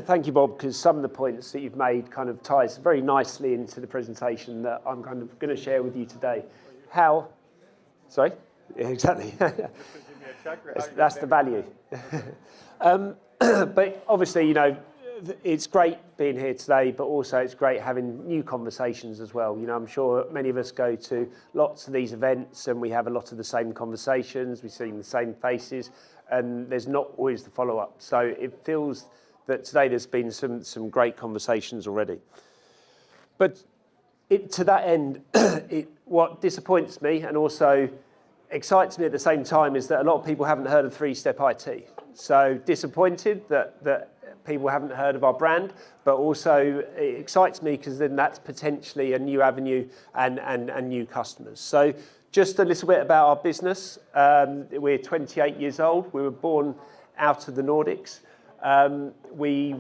Thank you, Bob, because some of the points that you've made kind of ties very nicely into the presentation that I'm kind of going to share with you today. How? Sorry? Yeah, exactly. That's the value. But obviously, you know, it's great being here today, but also it's great having new conversations as well. You know, I'm sure many of us go to lots of these events and we have a lot of the same conversations, we've seen the same faces, and there's not always the follow-up. So it feels that today there's been some great conversations already. But to that end, what disappoints me and also excites me at the same time is that a lot of people haven't heard of Three-Step IT. So disappointed that people haven't heard of our brand, but also it excites me because then that's potentially a new avenue and new customers. So just a little bit about our business. We're 28 years old. We were born out of the Nordics. We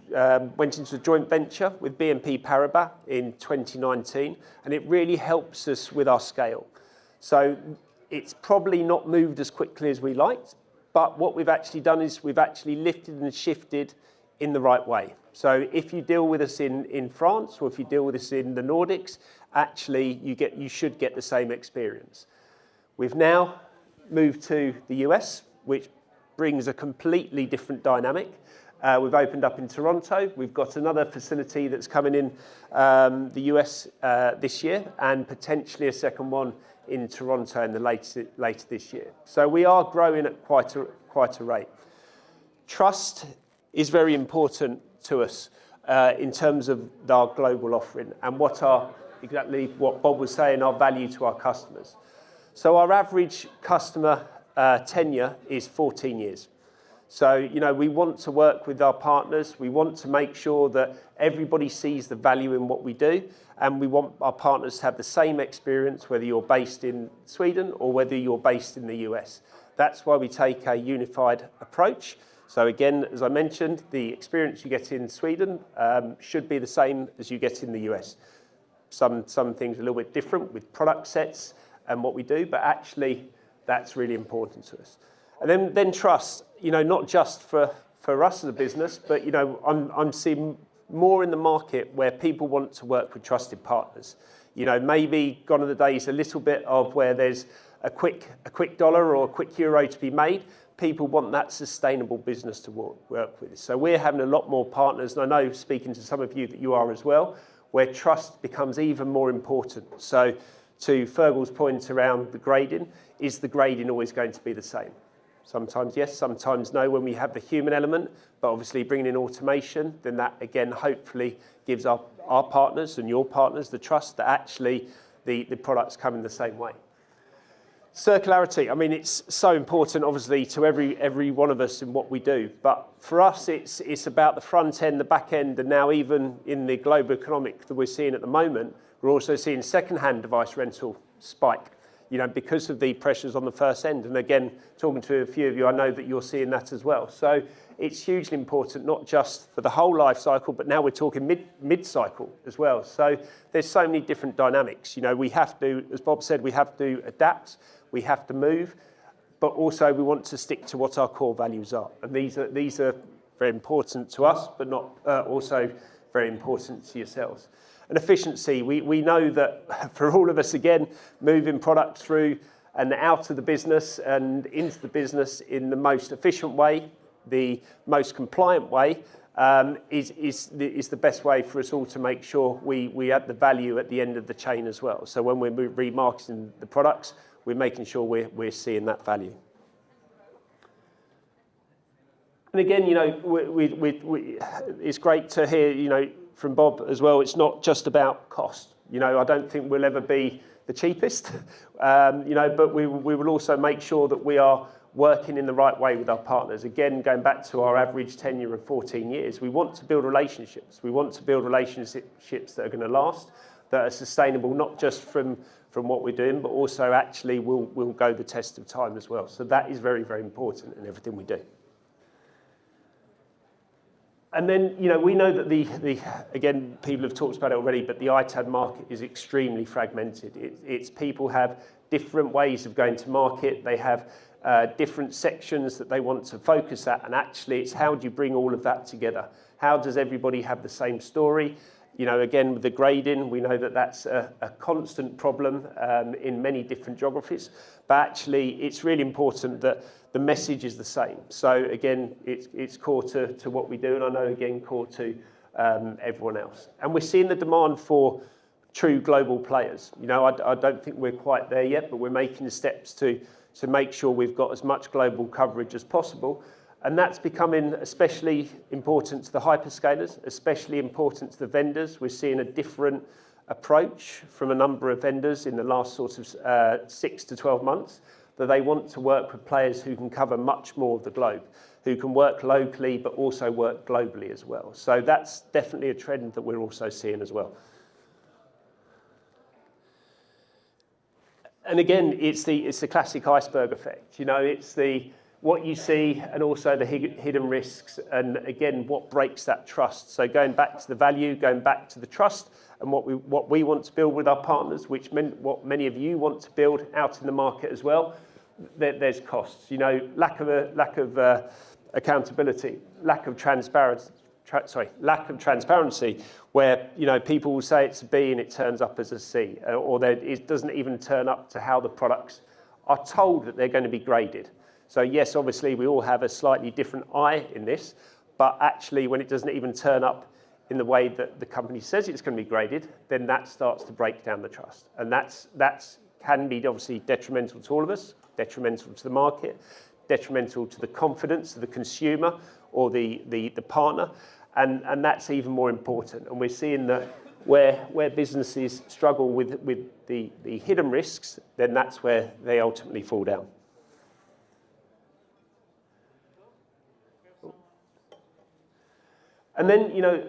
went into a joint venture with BNP Paribas in 2019, and it really helps us with our scale. So it's probably not moved as quickly as we liked, but what we've actually done is we've actually lifted and shifted in the right way. So if you deal with us in France, or if you deal with us in the Nordics, actually you should get the same experience. We've now moved to the US, which brings a completely different dynamic. We've opened up in Toronto. We've got another facility that's coming in the US this year, and potentially a second one in Toronto in the later this year. So we are growing at quite a rate. Trust is very important to us in terms of our global offering and exactly what Bob was saying, our value to our customers. So our average customer tenure is 14 years. So, you know, we want to work with our partners. We want to make sure that everybody sees the value in what we do, and we want our partners to have the same experience, whether you're based in Sweden or whether you're based in the US. That's why we take a unified approach. So again, as I mentioned, the experience you get in Sweden should be the same as you get in the US. Some things are a little bit different with product sets and what we do, but actually that's really important to us. And then trust, you know, not just for us as a business, but, you know, I'm seeing more in the market where people want to work with trusted partners. You know, maybe gone are the days a little bit of where there's a quick dollar or a quick euro to be made. People want that sustainable business to work with. So we're having a lot more partners, and I know, speaking to some of you, that you are as well, where trust becomes even more important. So to Fergal's point around the grading, is the grading always going to be the same? Sometimes yes, sometimes no, when we have the human element, but obviously bringing in automation, then that again hopefully gives our partners and your partners the trust that actually the products come in the same way. Circularity, I mean, it's so important obviously to every one of us in what we do, but for us it's about the front end, the back end, and now even in the global economic that we're seeing at the moment, we're also seeing second-hand device rental spike, you know, because of the pressures on the first end. And again, talking to a few of you, I know that you're seeing that as well. So it's hugely important, not just for the whole life cycle, but now we're talking mid-cycle as well. So there's so many different dynamics. You know, we have to, as Bob said, we have to adapt, we have to move, but also we want to stick to what our core values are. And these are very important to us, but not also very important to yourselves. And efficiency, we know that for all of us, again, moving product through and out of the business and into the business in the most efficient way, the most compliant way, is the best way for us all to make sure we add the value at the end of the chain as well. So when we're remarketing the products, we're making sure we're seeing that value. And again, you know, it's great to hear, you know, from Bob as well, it's not just about cost. You know, I don't think we'll ever be the cheapest, you know, but we will also make sure that we are working in the right way with our partners. Again, going back to our average tenure of 14 years, we want to build relationships. We want to build relationships that are going to last, that are sustainable, not just from what we're doing, but also actually will go the test of time as well. So that is very, very important in everything we do. And then, you know, we know that again, people have talked about it already, but the ITAD market is extremely fragmented. It's people have different ways of going to market. They have different sections that they want to focus at, and actually it's how do you bring all of that together? How does everybody have the same story? You know, again, with the grading, we know that that's a constant problem in many different geographies, but actually it's really important that the message is the same. So again, it's core to what we do, and I know again core to everyone else. And we're seeing the demand for true global players. You know, I don't think we're quite there yet, but we're making the steps to make sure we've got as much global coverage as possible. And that's becoming especially important to the hyperscalers, especially important to the vendors. We're seeing a different approach from a number of vendors in the last sort of 6 to 12 months, that they want to work with players who can cover much more of the globe, who can work locally but also work globally as well. So that's definitely a trend that we're also seeing as well. And again, it's the classic iceberg effect. You know, it's what you see and also the hidden risks, and again, what breaks that trust. So going back to the value, going back to the trust, and what we want to build with our partners, which what many of you want to build out in the market as well. There's costs. You know, lack of accountability, lack of transparency. Lack of transparency, where you know people will say it's a B and it turns up as a C, or it doesn't even turn up to how the products are told that they're going to be graded. So yes, obviously we all have a slightly different eye in this, but actually when it doesn't even turn up in the way that the company says it's going to be graded, then that starts to break down the trust, and that's can be obviously detrimental to all of us, detrimental to the market, detrimental to the confidence of the consumer or the partner. And that's even more important. And we're seeing that where businesses struggle with the hidden risks, then that's where they ultimately fall down. And then, you know,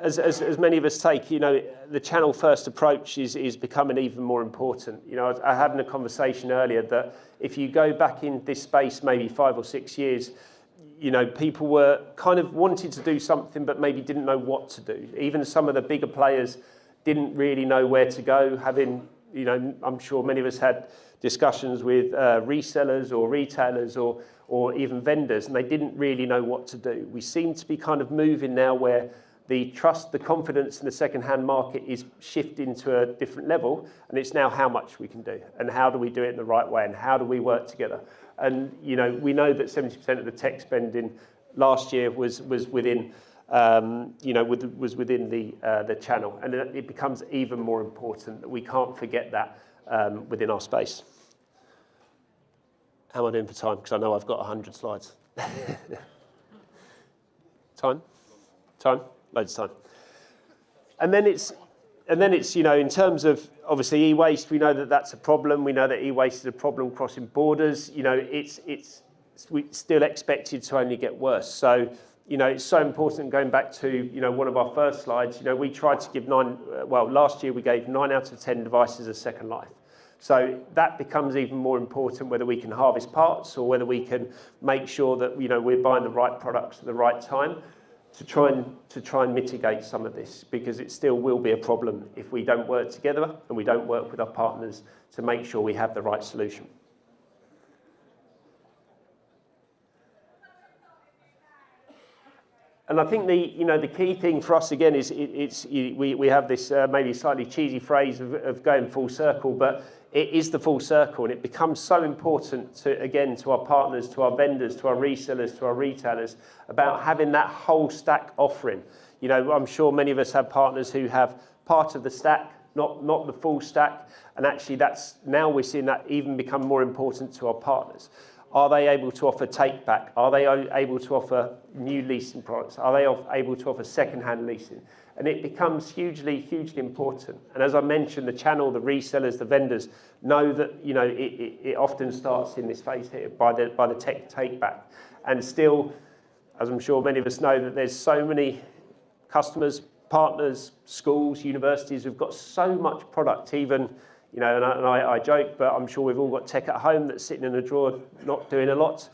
as many of us take, you know, the channel first approach is becoming even more important. You know, I had in a conversation earlier that if you go back in this space maybe 5 or 6 years, you know, people were kind of wanted to do something, but maybe didn't know what to do. Even some of the bigger players didn't really know where to go. Having, you know, I'm sure many of us had discussions with resellers or retailers or even vendors, and they didn't really know what to do. We seem to be kind of moving now where the trust, the confidence in the second-hand market is shifting to a different level, and it's now how much we can do, and how do we do it in the right way, and how do we work together. And you know, we know that 70% of the tech spending last year was within, you know, was within the channel, and it becomes even more important that we can't forget that within our space. How am I doing for time? Because I know I've got 100 slides. Time? Loads of time. And then it's, you know, in terms of obviously e-waste, we know that that's a problem. We know that e-waste is a problem crossing borders. You know, it's still expected to only get worse. So, you know, it's so important, going back to, you know, one of our first slides, you know, we tried to give last year we gave 9 out of 10 devices a second life. So that becomes even more important, whether we can harvest parts or whether we can make sure that, you know, we're buying the right products at the right time to try and mitigate some of this, because it still will be a problem if we don't work together and we don't work with our partners to make sure we have the right solution. And I think the key thing for us again is we have this maybe slightly cheesy phrase of going full circle, but it is the full circle, and it becomes so important to our partners, to our vendors, to our resellers, to our retailers, about having that whole stack offering. You know, I'm sure many of us have partners who have part of the stack, not the full stack, and actually now we're seeing that even become more important to our partners. Are they able to offer take back? Are they able to offer new leasing products? Are they able to offer second-hand leasing? And it becomes hugely, hugely important. And as I mentioned, the channel, the resellers, the vendors know that, you know, it often starts in this phase here by the tech take back. And still, as I'm sure many of us know, that there's so many customers, partners, schools, universities who've got so much product, even, you know, and I joke, but I'm sure we've all got tech at home that's sitting in a drawer, not doing a lot,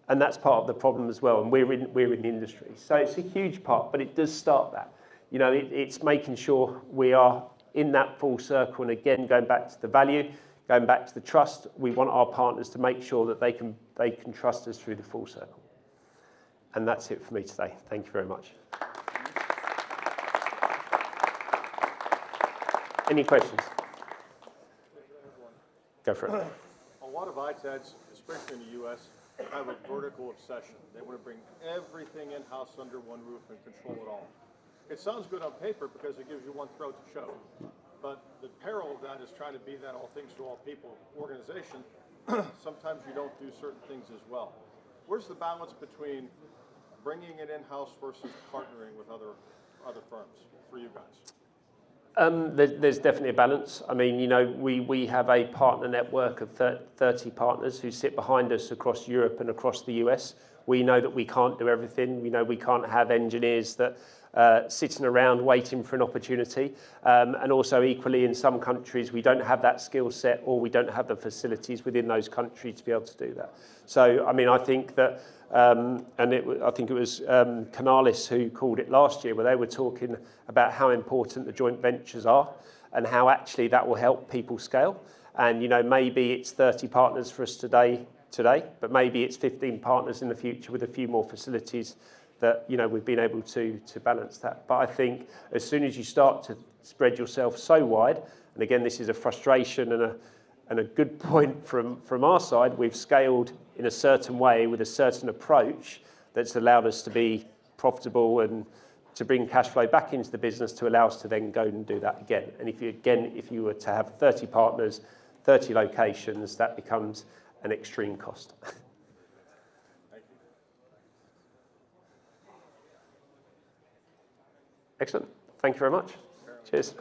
and that's part of the problem as well. And we're in the industry, so it's a huge part, but it does start that. You know, it's making sure we are in that full circle, and again, going back to the value, going back to the trust, we want our partners to make sure that they can trust us through the full circle. And that's it for me today. Thank you very much. Any questions? Go for it. A lot of ITADs, especially in the US, have a vertical obsession. They want to bring everything in-house under one roof and control it all. It sounds good on paper because it gives you one throat to choke. But the peril of that is trying to be that all things to all people organization. Sometimes you don't do certain things as well. Where's the balance between bringing it in-house versus partnering with other firms for you guys? There's definitely a balance. I mean, you know, we have a partner network of 30 partners who sit behind us across Europe and across the US. We know that we can't do everything. We know we can't have engineers that sitting around waiting for an opportunity. And also equally in some countries, we don't have that skill set or we don't have the facilities within those countries to be able to do that. So, I mean, I think that, I think it was 𝗥𝗲𝗰𝗆 who called it last year, where they were talking about how important the joint ventures are and how actually that will help people scale. And, you know, maybe it's 30 partners for us today, but maybe it's 15 partners in the future with a few more facilities that, you know, we've been able to balance that. But I think as soon as you start to spread yourself so wide, and again, this is a frustration and a good point from our side, we've scaled in a certain way with a certain approach that's allowed us to be profitable and to bring cash flow back into the business to allow us to then go and do that again. And if you were to have 30 partners, 30 locations, that becomes an extreme cost. Excellent. Thank you very much. Cheers.